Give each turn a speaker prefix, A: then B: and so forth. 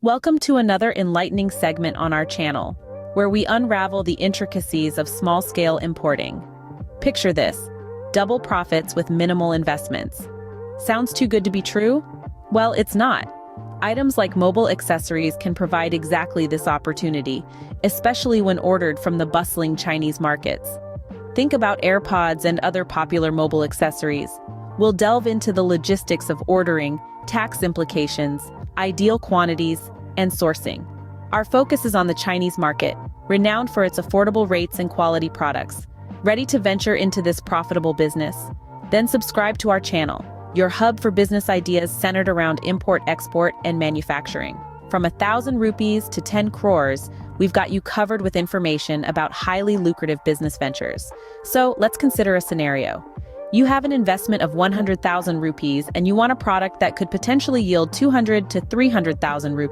A: Welcome to another enlightening segment on our channel, where we unravel the intricacies of small-scale importing. Picture this: double profits with minimal investments. Sounds too good to be true? Well, it's not. Items like mobile accessories can provide exactly this opportunity, especially when ordered from the bustling Chinese markets. Think about AirPods and other popular mobile accessories. We'll delve into the logistics of ordering, tax implications, ideal quantities, and sourcing. Our focus is on the Chinese market, renowned for its affordable rates and quality products. Ready to venture into this profitable business? Then subscribe to our channel, your hub for business ideas centered around import, export, and manufacturing. From 1,000 rupees to 10 crores, we've got you covered with information about highly lucrative business ventures. So let's consider a scenario. You have an investment of 100,000 rupees and you want a product that could potentially yield 200 to 300,000 rupees.